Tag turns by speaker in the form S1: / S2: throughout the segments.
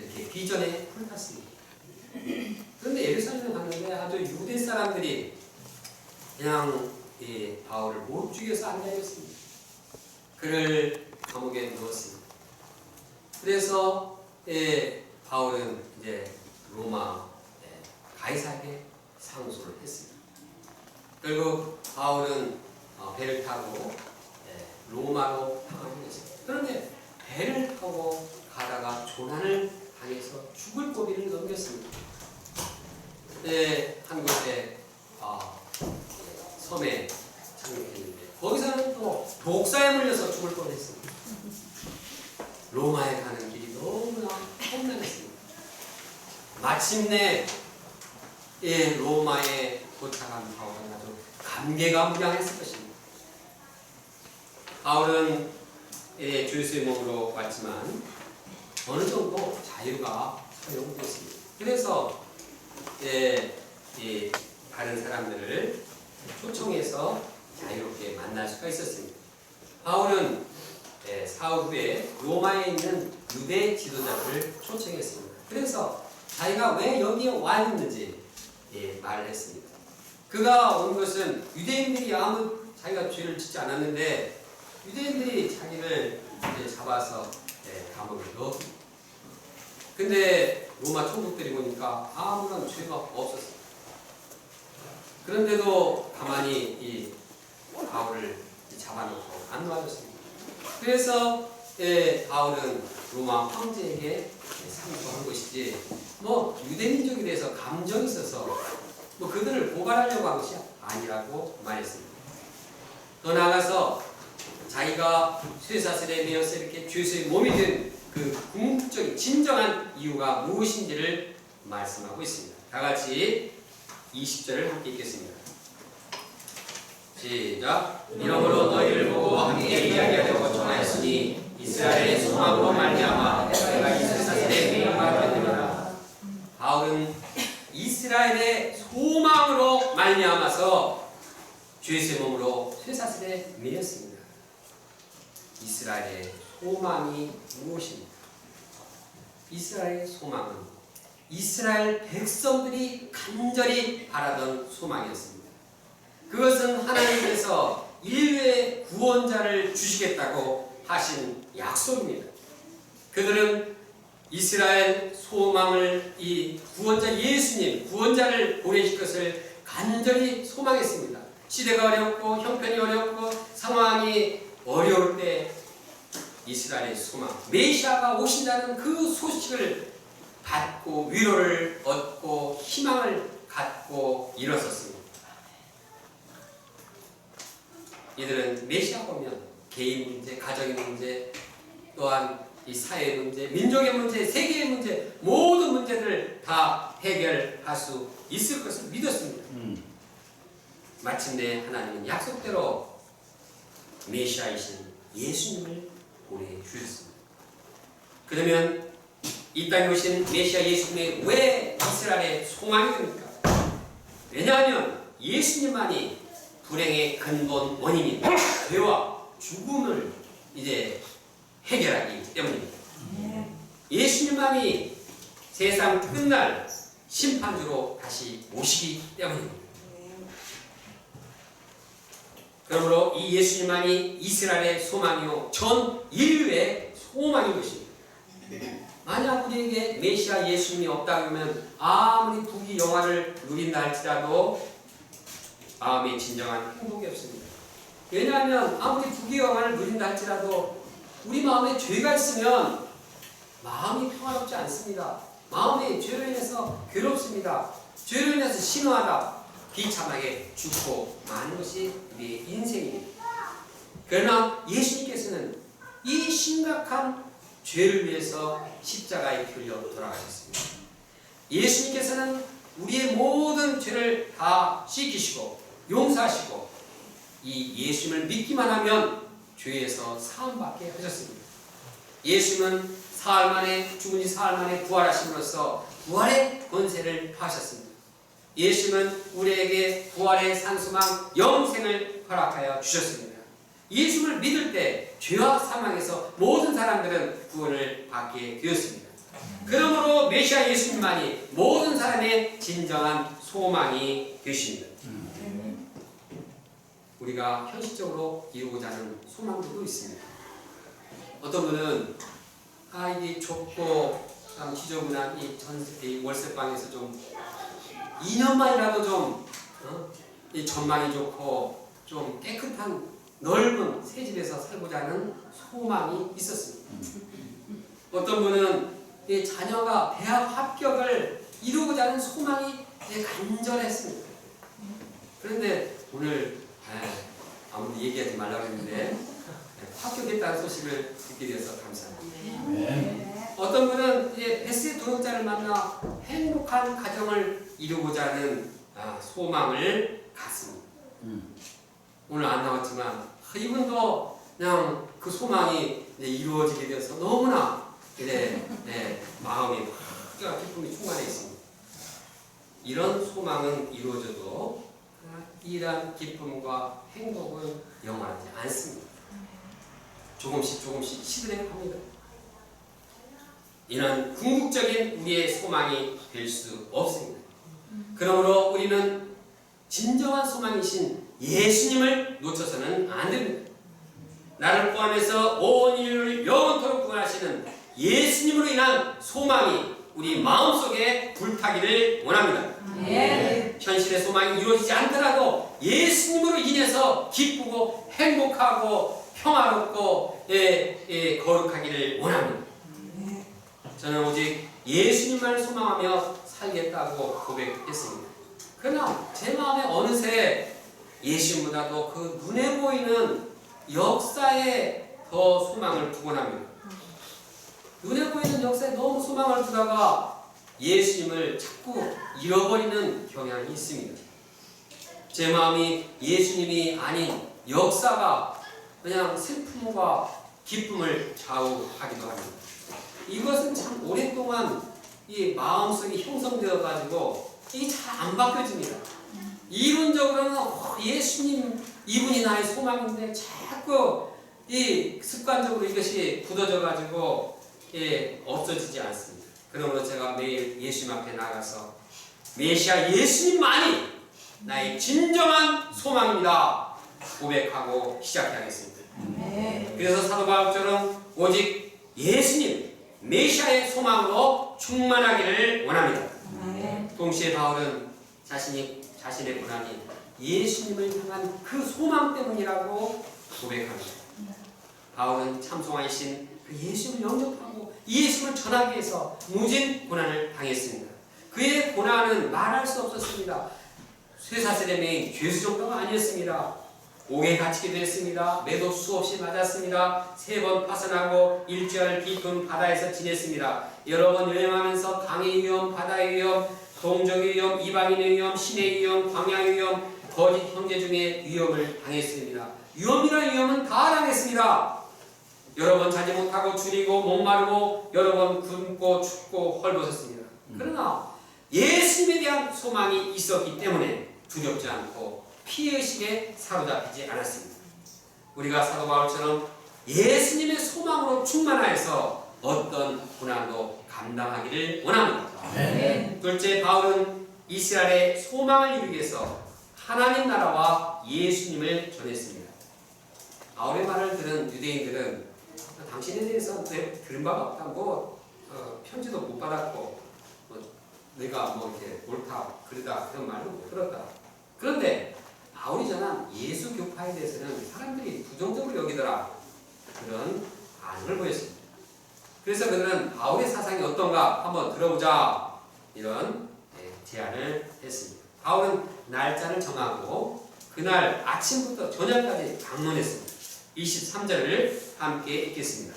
S1: 이렇게 비전에 불탔습니다. 그런데 예루살렘에 갔는데 아주 유대 사람들이 그냥 바울을 못 죽여서 안 다녔습니다. 그를 감옥에 넣었습니다. 그래서 바울은 이제 로마 가이사에게 상소를 했습니다. 결국 바울은 배를 타고 로마로 향하게 됐습니다. 그런데 배를 타고 가다가 조난을 당해서 죽을 고비를 넘겼습니다. 한 곳에 섬에 착륙했는데 거기서는 또 독사에 물려서 죽을 뻔했습니다. 로마에 가는 길이 너무나 험난했습니다. 마침내 로마에 도착한 바울은 아주 감개무량했을 것입니다. 바울은 주의 몸으로 왔지만 어느 정도 자유가 허용됐습니다. 그래서 다른 사람들을 초청해서 자유롭게 만날 수가 있었습니다. 바울은 사후 후에 로마에 있는 유대 지도자들을 초청했습니다. 그래서 자기가 왜 여기에 와 있는지 말을 했습니다. 그가 온 것은 유대인들이 아무 자기가 죄를 짓지 않았는데 유대인들이 자기를 잡아서 감옥에 넣었습니다. 근데 로마 총독들이 보니까 아무런 죄가 없었습니다. 그런데도 가만히 이 바울을 잡아놓고 안 놔줬습니다. 그래서 바울은 로마 황제에게 상소한 것이지 유대민족에 대해서 감정이 있어서 그들을 고발하려고 한 것이 아니라고 말했습니다. 더 나아가서 자기가 쇠사슬에 매여서 이렇게 죄수의 몸이 된 그 궁극적인 진정한 이유가 무엇인지를 말씀하고 있습니다. 다 같이 20절을 함께 읽겠습니다. 시작. 이러므로 너희를 보고 함께 이야기하려고 전하였으니 이스라엘의 소망으로 말미암아 내가 이 쇠사슬에 매임받게 되리라. 바울은 이스라엘의 소망으로 말미암아서 죄수의 몸으로 쇠사슬에 매였습니다. 이스라엘의 소망이 무엇입니까? 이스라엘의 소망은 이스라엘 백성들이 간절히 바라던 소망이었습니다. 그것은 하나님께서 인류의 구원자를 주시겠다고 하신 약속입니다. 그들은 이스라엘 소망을 이 구원자 예수님, 구원자를 보내실 것을 간절히 소망했습니다. 시대가 어렵고 형편이 어렵고 상황이 어려울 때 이스라엘의 소망, 메시아가 오신다는 그 소식을 받고 위로를 얻고 희망을 갖고 일어섰습니다. 이들은 메시아가 오면 개인 문제, 가정의 문제, 또한 이 사회의 문제, 민족의 문제, 세계의 문제, 모든 문제들을 다 해결할 수 있을 것을 믿었습니다. 마침내 하나님은 약속대로 메시아이신 예수님을 보내주셨습니다. 그러면 이 땅에 오신 메시아 예수님이 왜 이스라엘의 소망이 됩니까? 왜냐하면 예수님만이 불행의 근본 원인인 죄와 죽음을 이제 해결하기 때문입니다. 예수님만이 세상 끝날 심판주로 다시 오시기 때문입니다. 그러므로 이 예수님만이 이스라엘의 소망이요 전 인류의 소망인 것입니다. 만약 우리에게 메시아 예수님이 없다 그러면 아무리 부귀 영화를 누린다 할지라도 마음에 진정한 행복이 없습니다. 왜냐하면 아무리 부귀 영화를 누린다 할지라도 우리 마음에 죄가 있으면 마음이 평화롭지 않습니다. 마음이 죄로 인해서 괴롭습니다. 죄로 인해서 신화하다, 비참하게 죽고 마는 것이 우리의 인생입니다. 그러나 예수님께서는 이 심각한 죄를 위해서 십자가에 끌려 돌아가셨습니다. 예수님께서는 우리의 모든 죄를 다 씻기시고 용서하시고 이 예수님을 믿기만 하면 죄에서 사함받게 하셨습니다. 예수님은 사흘 만에 죽은 지 사흘 만에 부활하심으로써 부활의 권세를 하셨습니다. 예수님은 우리에게 부활의 산소망 영생을 허락하여 주셨습니다. 예수님을 믿을 때 죄와 사망에서 모든 사람들은 구원을 받게 되었습니다. 그러므로 메시아 예수님만이 모든 사람의 진정한 소망이 되십니다. 우리가 현실적으로 이루고자 하는 소망들도 있습니다. 어떤 분은 이게 좁고 참 지저분한 이 월세방에서 좀 2년만이라도 좀 이 전망이 좋고 좀 깨끗한 넓은 새 집에서 살고자 하는 소망이 있었습니다. 어떤 분은 이 자녀가 대학 합격을 이루고자 하는 소망이 간절했습니다. 그런데 오늘 아무도 얘기하지 말라고 했는데 합격했다는 소식을 듣게 되어서 감사합니다. 어떤 분은 이제 베스트 동역자를 만나 행복한 가정을 이루고자 하는 소망을 갖습니다. 오늘 안 나왔지만 이분도 그냥 그 소망이 이루어지게 되어서 너무나 마음이 기쁨이 충만해 있습니다. 이런 소망은 이루어져도 이러한 기쁨과 행복은 영원하지 않습니다. 조금씩 시들해 갑니다. 이는 궁극적인 우리의 소망이 될 수 없습니다. 그러므로 우리는 진정한 소망이신 예수님을 놓쳐서는 안 됩니다. 나를 포함해서 온 인류를 영원토록 구원하시는 예수님으로 인한 소망이 우리 마음속에 불타기를 원합니다. 현실의 소망이 이루어지지 않더라도 예수님으로 인해서 기쁘고 행복하고 평화롭고 거룩하기를 원합니다. 저는 오직 예수님만을 소망하며 살겠다고 고백했습니다. 그러나 제 마음에 어느새 예수님보다도 그 눈에 보이는 역사에 더 소망을 두곤 합니다. 눈에 보이는 역사에 너무 소망을 두다가 예수님을 자꾸 잃어버리는 경향이 있습니다. 제 마음이 예수님이 아닌 역사가 그냥 슬픔과 기쁨을 좌우하기도 합니다. 이것은 참 오랫동안 이 마음속이 형성되어 가지고 이게 잘 안 바뀌어집니다. 이론적으로는 예수님 이분이 나의 소망인데 자꾸 이 습관적으로 이것이 굳어져 가지고 없어지지 않습니다. 그러므로 제가 매일 예수님 앞에 나가서 메시아 예수님만이 나의 진정한 소망입니다 고백하고 시작하겠습니다. 그래서 사도 바울처럼 오직 예수님 메시아의 소망으로 충만하기를 원합니다. 동시에 바울은 자신의 고난이 예수님을 향한 그 소망 때문이라고 고백합니다. 바울은 참소하신 그 예수님을 영접하고 예수님을 전하기 위해서 무진 고난을 당했습니다. 그의 고난은 말할 수 없었습니다. 쇠사슬의 죄수 정도가 아니었습니다. 옥에 갇히게 됐습니다. 매도 수없이 맞았습니다. 3번 파선하고 일주일 깊은 바다에서 지냈습니다. 여러 번 여행하면서 강의 위험, 바다의 위험, 동족의 위험, 이방인의 위험, 신의 위험, 광야의 위험, 거짓 형제 중에 위험을 당했습니다. 위험이나 위험은 다 당했습니다. 여러 번 자지 못하고 줄이고 목마르고 여러 번 굶고 춥고 헐벗었습니다. 그러나 예수님에 대한 소망이 있었기 때문에 두렵지 않고 피의식에 사로잡히지 않았습니다. 우리가 사도 바울처럼 예수님의 소망으로 충만하여서 어떤 고난도 감당하기를 원합니다. 둘째, 바울은 이스라엘의 소망을 이루기 위해서 하나님 나라와 예수님을 전했습니다. 바울의 말을 들은 유대인들은 당신에 대해서 들은 바가 없다. 편지도 못 받았고 내가 이렇게 옳다 그러다 그런 말을 못 들었다. 그런데 바울이 전한 예수 교파에 대해서는 사람들이 부정적으로 여기더라. 그런 반응을 보였습니다. 그래서 그들은 바울의 사상이 어떤가 한번 들어보자. 이런 제안을 했습니다. 바울은 날짜를 정하고 그날 아침부터 저녁까지 방문했습니다. 23절을 함께 읽겠습니다.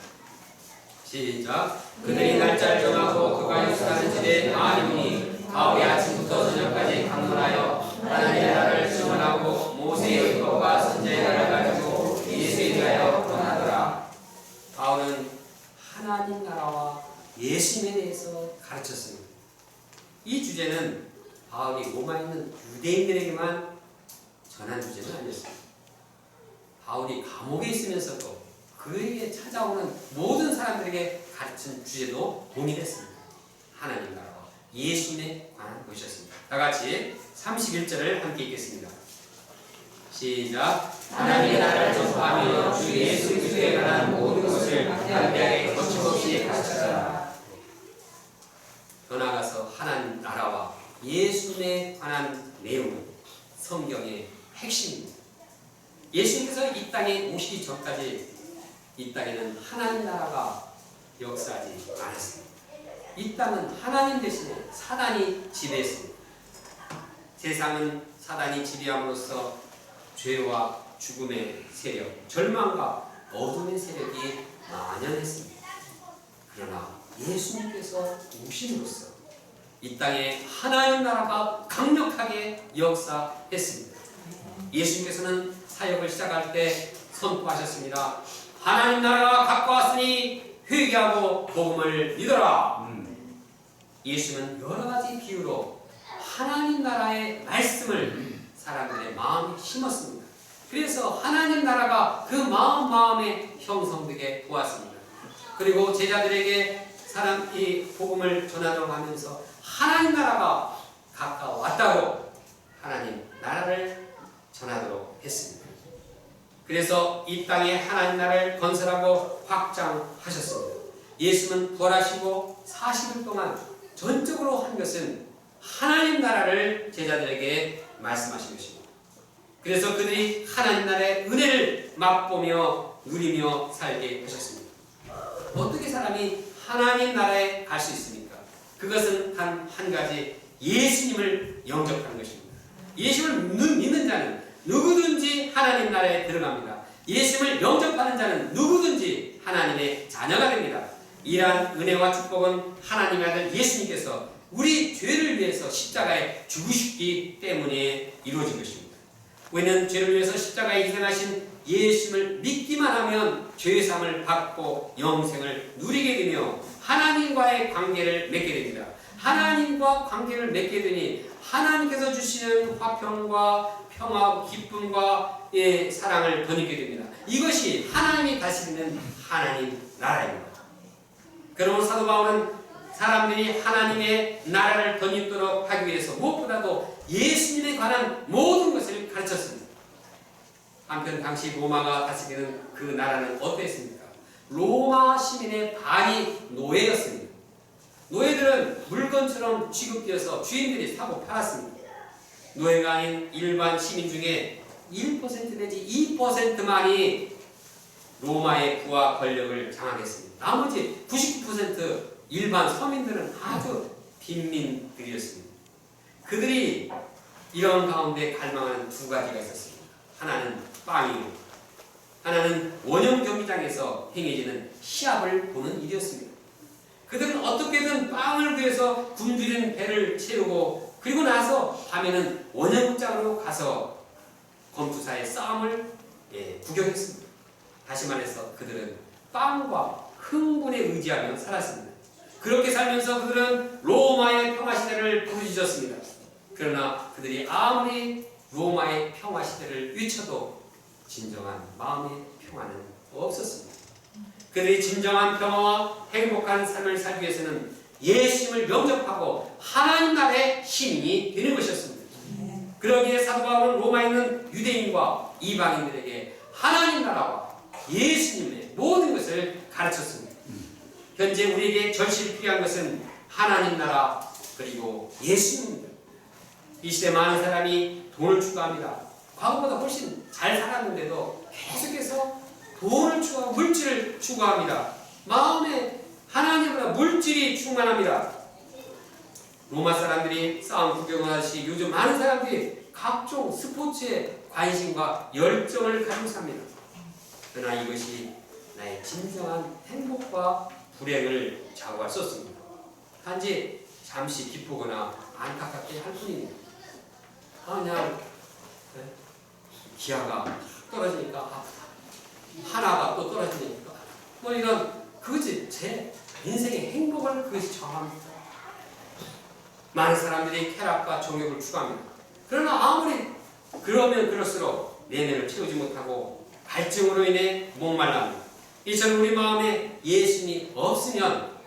S1: 시작. 그들이 날짜를 정하고 그가 역사하는 집에 많이 오니 바울이 아침부터 저녁까지 방문하여 하나님의 나라를 증언하고 모세의 율법과 선지자의 나라를 가지고 예수에 대하여 권하더라. 바울은 하나님 나라와 예수님에 대해서 가르쳤습니다. 이 주제는 바울이 로마에 있는 유대인들에게만 전한 주제는 아니었습니다. 바울이 감옥에 있으면서도 그에게 찾아오는 모든 사람들에게 가르친 주제도 동일했습니다. 하나님 나라와 예수님에 관한 것이었습니다. 다 같이 31절을 함께 읽겠습니다. 시작. 하나님의 나라를 전파하며 주 예수 그리스도에 관한 모든 것을 담대하게 거침없이 가르치라. 더 나아가서 하나님 나라와 예수님에 관한 내용은 성경의 핵심입니다. 예수님께서 이 땅에 오시기 전까지 이 땅에는 하나님 나라가 역사하지 않았습니다. 이 땅은 하나님 대신에 사단이 지배했습니다. 세상은 사단이 지배함으로써 죄와 죽음의 세력, 절망과 어둠의 세력이 만연했습니다. 그러나 예수님께서 오심으로써 이 땅에 하나님 나라가 강력하게 역사했습니다. 예수님께서는 사역을 시작할 때 선포하셨습니다. 하나님 나라가 가까웠으니 회개하고 복음을 믿어라. 예수는 여러 가지 비유로 하나님 나라의 말씀을 사람들의 마음에 심었습니다. 그래서 하나님 나라가 그 마음에 형성되게 도왔습니다. 그리고 제자들에게 이 복음을 전하도록 하면서 하나님 나라가 가까워왔다고 하나님 나라를 전하도록 했습니다. 그래서 이 땅에 하나님 나라를 건설하고 확장하셨습니다. 예수는 부활하시고 40일 동안 전적으로 한 것은 하나님 나라를 제자들에게 말씀하신 것입니다. 그래서 그들이 하나님 나라의 은혜를 맛보며 누리며 살게 하셨습니다. 어떻게 사람이 하나님 나라에 갈 수 있습니까? 그것은 단 한 가지, 예수님을 영접하는 것입니다. 예수님을 믿는 자는 누구든지 하나님 나라에 들어갑니다. 예수님을 영접하는 자는 누구든지 하나님의 자녀가 됩니다. 이러한 은혜와 축복은 하나님의 아들 예수님께서 우리 죄를 위해서 십자가에 죽으셨기 때문에 이루어진 것입니다. 우리는 죄를 위해서 십자가에 희생하신 예수님을 믿기만 하면 죄사함을 받고 영생을 누리게 되며 하나님과의 관계를 맺게 됩니다. 하나님과 관계를 맺게 되니 하나님께서 주시는 화평과 평화, 기쁨과 사랑을 덧입게 됩니다. 이것이 하나님이 다스리는 하나님 나라입니다. 그러므로 사도 바울은 사람들이 하나님의 나라를 덧입도록 하기 위해서 무엇보다도 예수님에 관한 모든 것을 가르쳤습니다. 한편 당시 로마가 다스리는 그 나라는 어땠습니까? 로마 시민의 반이 노예였습니다. 노예들은 물건처럼 취급되어서 주인들이 사고 팔았습니다. 노예가 아닌 일반 시민 중에 1% 내지 2%만이 로마의 부와 권력을 장악했습니다. 나머지 99% 일반 서민들은 아주 빈민들이었습니다. 그들이 이런 가운데 갈망하는 두 가지가 있었습니다. 하나는 빵이요, 하나는 원형 경기장에서 행해지는 시합을 보는 일이었습니다. 그들은 어떻게든 빵을 구해서 굶주린 배를 채우고 그리고 나서 밤에는 원형장으로 가서 검투사의 싸움을 구경했습니다. 다시 말해서 그들은 빵과 흥분에 의지하며 살았습니다. 그렇게 살면서 그들은 로마의 평화시대를 부르짖었습니다. 그러나 그들이 아무리 로마의 평화시대를 외쳐도 진정한 마음의 평화는 없었습니다. 그들이 진정한 평화와 행복한 삶을 살기 위해서는 예수님을 영접하고 하나님 나라의 시민이 되는 것이었습니다. 그러기에 사도 바울은 로마에 있는 유대인과 이방인들에게 하나님 나라와 예수님의 모든 것을 가르쳤습니다. 현재 우리에게 절실히 필요한 것은 하나님 나라 그리고 예수님입니다. 이 시대 많은 사람이 돈을 추구합니다. 과거보다 훨씬 잘 살았는데도 계속해서 돈을 추구하고 물질을 추구합니다. 마음에 하나님보다 물질이 충만합니다. 로마 사람들이 싸움 구경을 하듯이 요즘 많은 사람들이 각종 스포츠에 관심과 열정을 가지고 삽니다. 그러나 이것이 나의 진정한 행복과 불행을 좌우할 수 없습니다. 단지 잠시 기쁘거나 안타깝게 할 뿐입니다. 그냥 기아가 떨어지니까 아프다. 하나가 또 떨어지니까 뭐 이런 그것이 제 인생의 행복을 그것이 정합니다. 많은 사람들이 쾌락과 정욕을 추구합니다. 그러나 아무리 그러면 그럴수록 내면을 채우지 못하고 갈증으로 인해 목말라합니다. 이처럼 우리 마음에 예수님이 없으면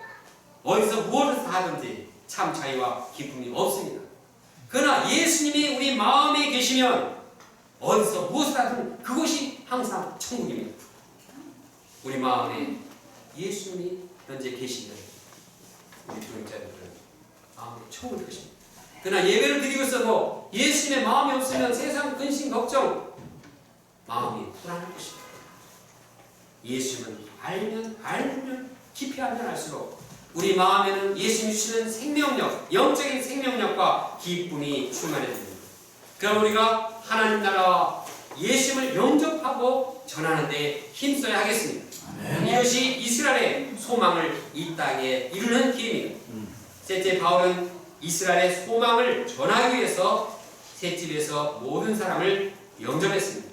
S1: 어디서 무엇을 하든지 참 자유와 기쁨이 없습니다. 그러나 예수님이 우리 마음에 계시면 어디서 무엇을 하든 그것이 항상 천국입니다. 우리 마음에 예수님이 현재 계시면 우리 교육자들은 마음에 천국일 것입니다. 그러나 예배를 드리고 있어도 예수님의 마음이 없으면 세상 근심 걱정 마음이 불안할 것입니다. 예수는 알면 깊이 알면 알수록 우리 마음에는 예수님 주시는 생명력, 영적인 생명력과 기쁨이 충만해집니다. 그럼 우리가 하나님 나라와 예수님을 영접하고 전하는 데 힘써야 하겠습니다. 이것이 이스라엘의 소망을 이 땅에 이루는 길입니다. 셋째, 바울은 이스라엘의 소망을 전하기 위해서 셋집에서 모든 사람을 영접했습니다.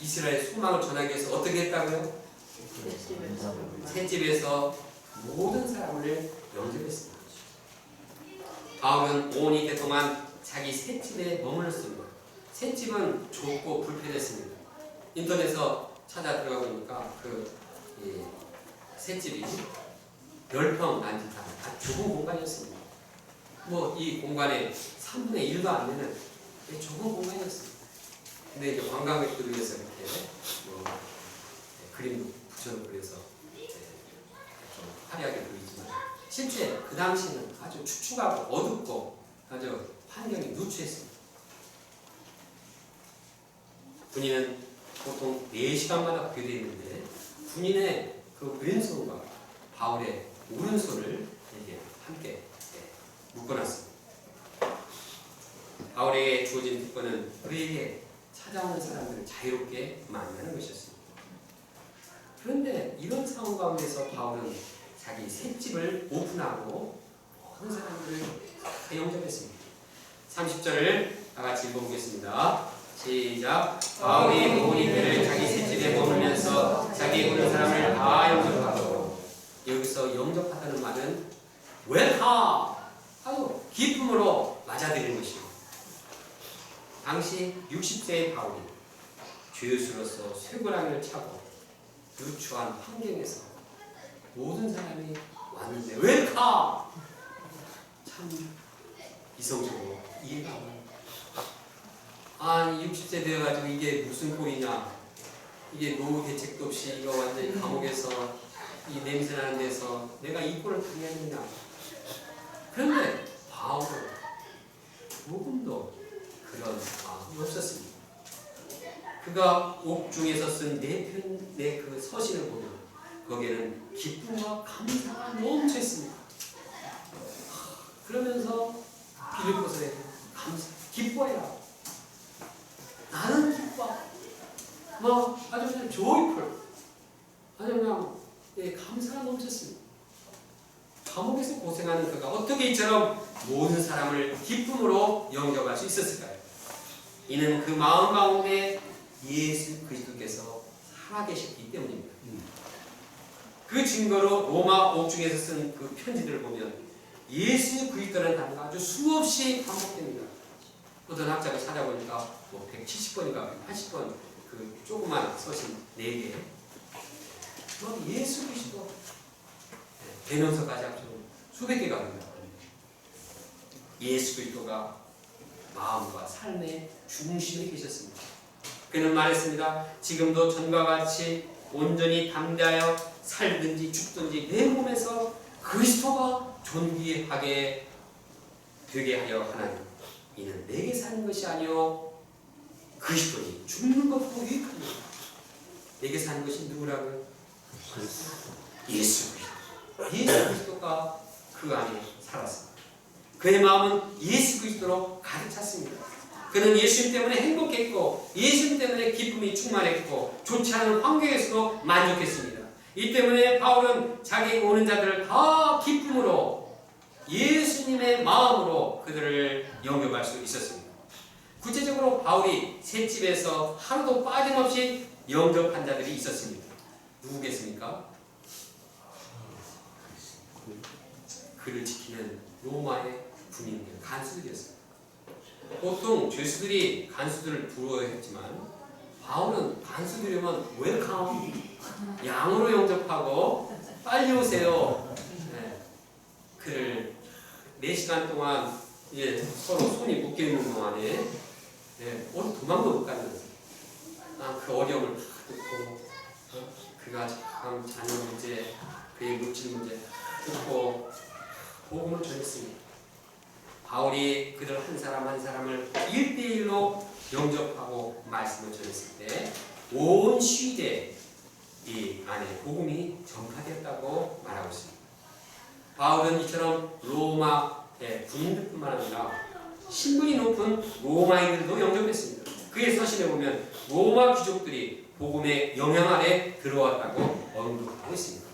S1: 이스라엘의 소망을 전하기 위해서 어떻게 했다고요? 셋집에서 모든 사람을 영접했습니다. 바울은 5년 동안 자기 셋집에 머물렀습니다. 셋집은 좁고 불편했습니다. 인터넷에서 찾아 들어가 보니까 셋집이 10평 난 듯한 아주 좁은 공간이었습니다. 이 공간에 3분의 1도 안 되는 좁은 공간이었습니다. 근데 이제 관광객들을 위해서 이렇게 그림도 붙여놓고 그래서 좀 화려하게 보이지만 실제 그 당시는 아주 축축하고 어둡고 아주 환경이 누추했습니다. 군인은 보통 4시간마다 교대했는데 군인의 그 왼손과 바울의 오른손을 이렇게 함께 묶어놨습니다. 바울에게 주어진 특권은 그에게 찾아오는 사람들을 자유롭게 만나는 것이었습니다. 그런데 이런 상황 가운데서 바울은 자기 셋집을 오픈하고 모든 사람들을 영접했습니다. 30절을 다 같이 읽어보겠습니다. 시작. 바울이 모든 교회를 자기 셋집에 머물면서 자기 오는 사람을 다 영접하고, 여기서 영접하다는 말은 웰컴! 아주 기쁨으로 맞아들이는 것입니다. 당시 60세의 바울이 죄수로서 쇠고랑이를 차고 누추한 환경에서 모든 사람이 왔는데 웰컴! 참 이성적으로 이해가 안 가요. 아니 60세 되어가지고 이게 무슨 꼴이냐, 이게 노후 대책도 없이 이거 완전히 감옥에서 이 냄새나는 데서 내가 이 꼴을 당해야 되느냐. 그런데 바울은 조금도 그런 마음이 없었습니다. 그가 옥중에서 쓴 네 그 서신을 보면 거기에는 기쁨과 감사가 넘쳐 있습니다. 그러면서 빌립보서에 기뻐해라. 나는 기뻐. 아주 그냥 조이풀. 아주 그냥 감사가 넘쳤습니다. 감옥에서 고생하는 그가 어떻게 이처럼 모든 사람을 기쁨으로 영접할 수 있었을까요? 이는 그 마음 가운데 예수 그리스도께서 살아계셨기 때문입니다. 그 증거로 로마 옥중에서 쓴 그 편지들을 보면 예수 그리스도라는 단어가 아주 수없이 반복됩니다. 어떤 학자가 찾아보니까 170번인가 180번 그 조그만 서신 4개, 예수 그리스도 대명사까지 합쳐서 수백 개가 됩니다. 예수 그리스도가 마음과 삶의 중심에 계셨습니다. 그는 말했습니다. 지금도 전과 같이 온전히 담대하여 살든지 죽든지 내 몸에서 그리스도가 존귀하게 되게 하여 하나님. 이는 내게 사는 것이 아니요 그리스도니 죽는 것도 유익합니다. 내게 사는 것이 누구라고요? 예수 그리스도. 예수 그리스도가 그 안에 살았습니다. 그의 마음은 예수 그리스도로 가득 찼습니다. 그는 예수님 때문에 행복했고 예수님 때문에 기쁨이 충만했고 좋지 않은 환경에서도 만족했습니다. 이 때문에 바울은 자기에게 오는 자들을 다 기쁨으로 예수님의 마음으로 그들을 영접할 수 있었습니다. 구체적으로 바울이 셋집에서 하루도 빠짐없이 영접한 자들이 있었습니다. 누구겠습니까? 그를 지키는 로마의 군인들, 간수들이었습니다. 보통 죄수들이 간수들을 부러워했지만 바울은 간수들이면 웰컴, 양으로 영접하고 빨리 오세요. 네. 그를 4시간 동안 서로 손이 묶여 있는 동안에 어디 도망도 못 가는 거예요. 그 어려움을 다 듣고 그가 참 자녀 문제, 그의 물질 문제 듣고 복음을 전했습니다. 바울이 그들 한 사람 한 사람을 1대1로 영접하고 말씀을 전했을 때 온 시대 이 안에 복음이 전파되었다고 말하고 있습니다. 바울은 이처럼 로마의 군인들뿐만 아니라 신분이 높은 로마인들도 영접했습니다. 그의 서신에 보면 로마 귀족들이 복음의 영향 아래 들어왔다고 언급하고 있습니다.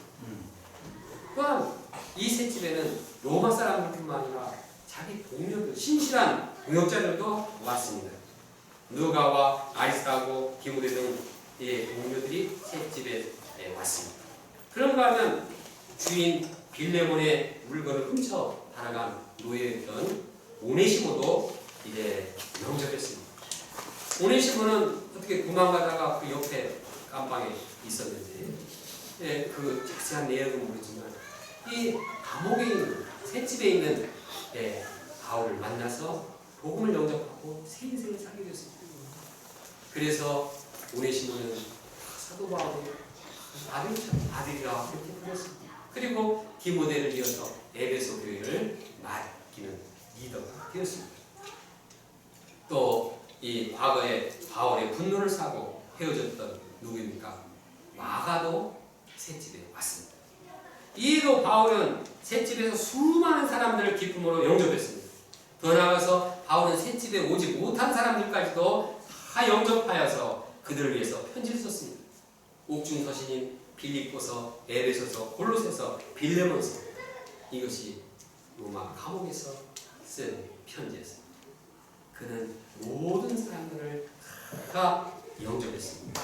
S1: 또한 이 셋집에는 로마 사람들뿐만 아니라 자기 동료들, 신실한 동역자들도 왔습니다. 누가와 아리스타고 디모데 등 동료들이 셋집에 왔습니다. 그런가 하면 주인 빌레몬의 물건을 훔쳐 달아간 노예였던 오네시모도 이제 영접했습니다. 오네시모는 어떻게 도망가다가 그 옆에 감방에 있었는데 그 자세한 내용은 모르지만 이 감옥에 있는 셋집에 있는 바울을 만나서 복음을 영접하고 새 인생을 살게 되었습니다. 그래서 오네시모는 사도 바울의 아들이라 그렇게 불렀습니다. 그리고 디모데를 이어서 에베소 교회를 맡기는 리더가 되었습니다. 또 이 과거에 바울의 분노를 사고 헤어졌던 누구입니까? 마가도 셋집에 왔습니다. 이도 바울은 셋집에서 수많은 사람들을 기쁨으로 영접했습니다. 더 나아가서 바울은 셋집에 오지 못한 사람들까지도 다 영접하여서 그들을 위해서 편지를 썼습니다. 옥중 서신인 빌립보서, 에베소서, 골로새서, 빌레몬서, 이것이 로마 감옥에서 쓴 편지였습니다. 그는 모든 사람들을 다 영접했습니다.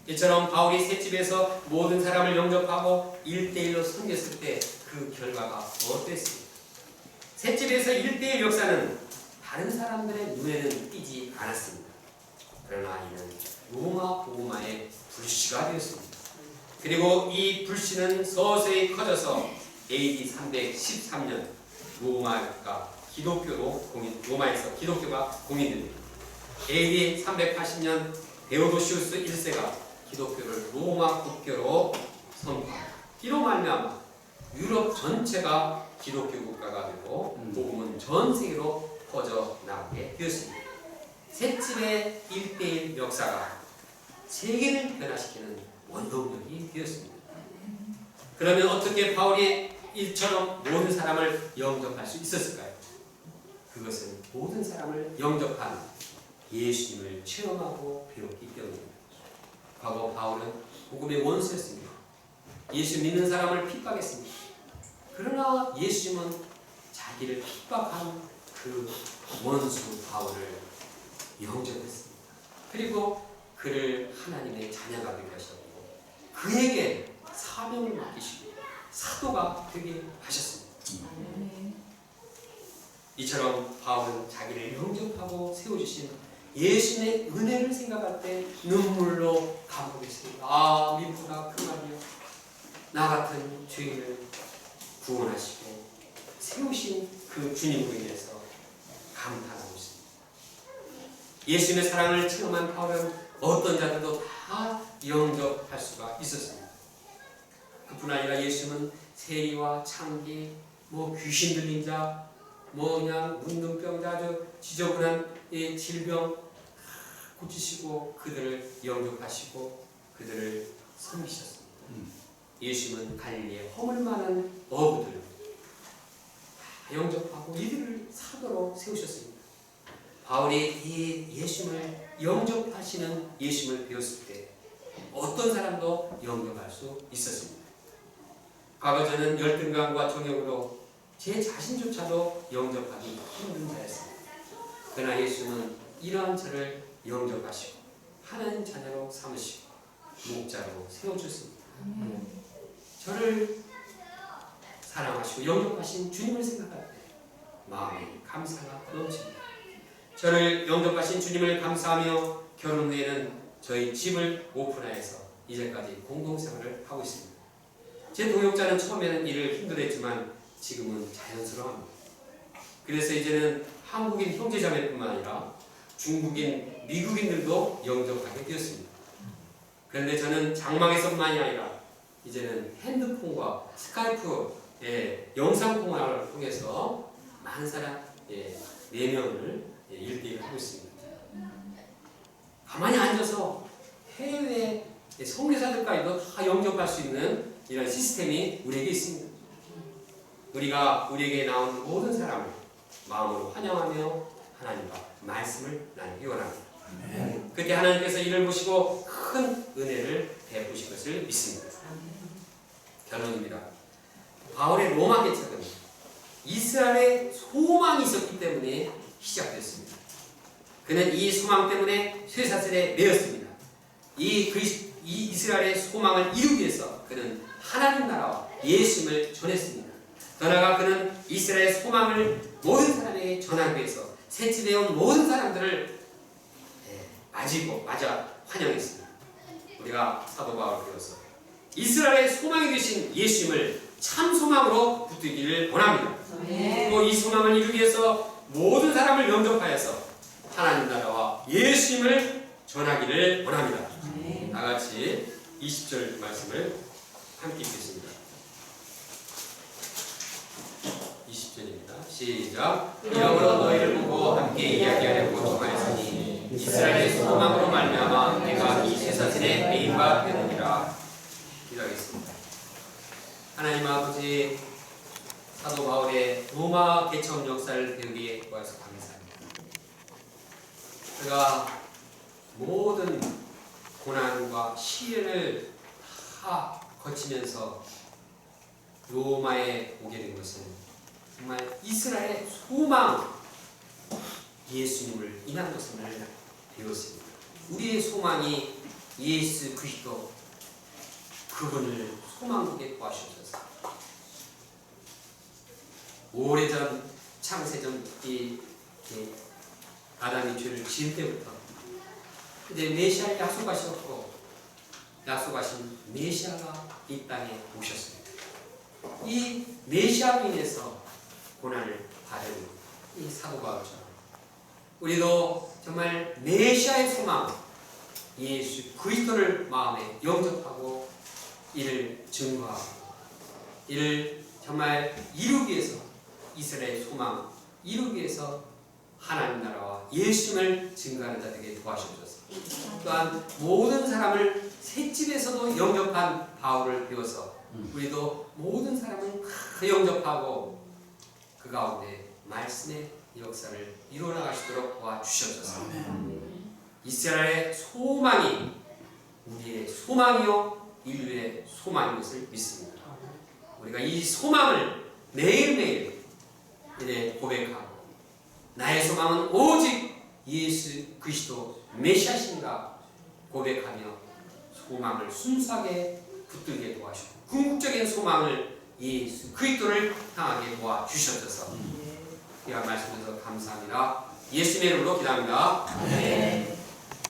S1: 이처럼 바울이 셋집에서 모든 사람을 영접하고 1대1로 섬겼을 때 그 결과가 어땠습니까? 셋집에서 1대1 역사는 다른 사람들의 눈에는 띄지 않았습니다. 그러나 이는 로마 복음화의 불씨가 되었습니다. 그리고 이 불씨는 서서히 커져서 AD 313년 로마에서 기독교가 공인됩니다. AD 380년 데오도시우스 1세가 기독교를 로마 국교로 선포합니다. 이로 말미암아 유럽 전체가 기독교 국가가 되고 복음은 전 세계로 퍼져나가게 되었습니다. 셋집의 1대1 역사가 세계를 변화시키는 원동력이 되었습니다. 그러면 어떻게 바울이 이처럼 모든 사람을 영접할 수 있었을까요? 그것은 모든 사람을 영접한 예수님을 체험하고 배웠기 때문입니다. 과거 바울은 복음의 원수였습니다. 예수 믿는 사람을 핍박했습니다. 그러나 예수님은 자기를 핍박한 그 원수 바울을 영접했습니다. 그리고 그를 하나님의 자녀가 되게 하셨고 그에게 사명을 맡기시고 사도가 되게 하셨습니다. 이처럼 바울은 자기를 영접하고 세워주신 예수님의 은혜를 생각할 때 눈물로 감동했습니다. 아, 미쁘다 그 말이요. 나 같은 죄인을 구원하시고 세우신 그 주님으로 인해서 감탄하고 있습니다. 예수님의 사랑을 체험한 바울은 어떤 자들도 다 영접할 수가 있었습니다. 그뿐 아니라 예수님은 세리와 창기, 귀신 들린 자, 그냥 문둥병자, 아주 지저분한 질병 고치시고 그들을 영접하시고 그들을 섬기셨습니다. 예수님은 갈릴리에 허물 많은 어부들 다 영접하고 이들을 사도로 세우셨습니다. 바울이 이 예수님을 영접하시는 예수님을 배웠을 때 어떤 사람도 영접할 수 있었습니다. 과거 저는 열등감과 정욕으로 제 자신조차도 영접하기 힘든 자였습니다. 그러나 예수님은 이러한 저를 영접하시고 하나님 자녀로 삼으시고 목자로 세워주셨습니다. 저를 사랑하시고 영접하신 주님을 생각할 때 마음이 감사가 넘칩니다. 저를 영접하신 주님을 감사하며 결혼 후에는 저희 집을 오픈하여서 이제까지 공동생활을 하고 있습니다. 제 동역자는 처음에는 일을 힘들었지만 지금은 자연스러워합니다. 그래서 이제는 한국인 형제자매뿐만 아니라 중국인, 미국인들도 영접하게 되었습니다. 그런데 저는 장막에서만이 아니라 이제는 핸드폰과 스카이프 영상통화를 통해서 많은 사람 4명을 1대1 하고 있습니다. 가만히 앉아서 해외 선교사들까지도 다 영접할 수 있는 이런 시스템이 우리에게 있습니다. 우리가 우리에게 나온 모든 사람을 마음으로 환영하며 하나님과 말씀을 나누기 원합니다. 그때 하나님께서 이를 보시고 큰 은혜를 베푸실 것을 믿습니다. 결론입니다. 바울의 로마 개척은 이스라엘의 소망이 있었기 때문에 시작됐습니다. 그는 이 소망 때문에 쇠사슬에 매였습니다. 이 이스라엘의 소망을 이루기 위해서 그는 하나님 나라와 예수님을 전했습니다. 더 나아가 그는 이스라엘의 소망을 모든 사람에게 전하기 위해서 세치되어 온 모든 사람들을 맞아 환영했습니다. 우리가 사도 바울을 배워서 이스라엘의 소망이 되신 예수님을 참 소망으로 붙들기를 원합니다. 또 이 소망을 이루기 위해서 모든 사람을 영접하여서 하나님 나라와 예수님을 전하기를 원합니다. 다같이 20절 말씀을 함께 읽겠습니다. 20절입니다. 시작. 이러므로 너희를 보고 함께 이야기하려고 정하였으니 이스라엘의 소망으로 말미암아 내가 이 쇠사슬에 매인 바 되느니라. 기도하겠습니다. 하나님 아버지, 사도 바울의 로마 개척 역사를 배우기에 도와서 감사합니다. 그가 모든 고난과 시련을 다 거치면서 로마에 오게 된 것은 정말 이스라엘의 소망 예수님을 인한 것을 배웠습니다. 우리의 소망이 예수 그리스도 그분을 소망하게 도와주셔서 오래전 창세전 아담이 죄를 지을 때부터 이제 메시아를 약속하셨고 약속하신 메시아가 이 땅에 오셨습니다. 이 메시아로 인해서 고난을 받은 이 사도 바울처럼 우리도 정말 메시아의 소망 예수 그리스도를 마음에 영접하고 이를 증거하고 이를 정말 이루기 위해서 이스라엘의 소망 이루기 위해서 하나님 나라와 예수님을 증거하는 자들에게 도와주셔서 또한 모든 사람을 셋집에서도 영접한 바울을 배워서 우리도 모든 사람을 다 영접하고 그 가운데 말씀의 역사를 이루어나가시도록 도와주셔서 이스라엘의 소망이 우리의 소망이요 인류의 소망인 것을 믿습니다. 우리가 이 소망을 매일매일 고백하고 나의 소망은 오직 예수 그리스도 메시아신가 고백하며 소망을 순수하게 붙들게 도와주시고 궁극적인 소망을 예수 그리스도를 향하게 도와주셔서 이와 말씀에서 감사합니다. 예수님의 이름으로 기도합니다.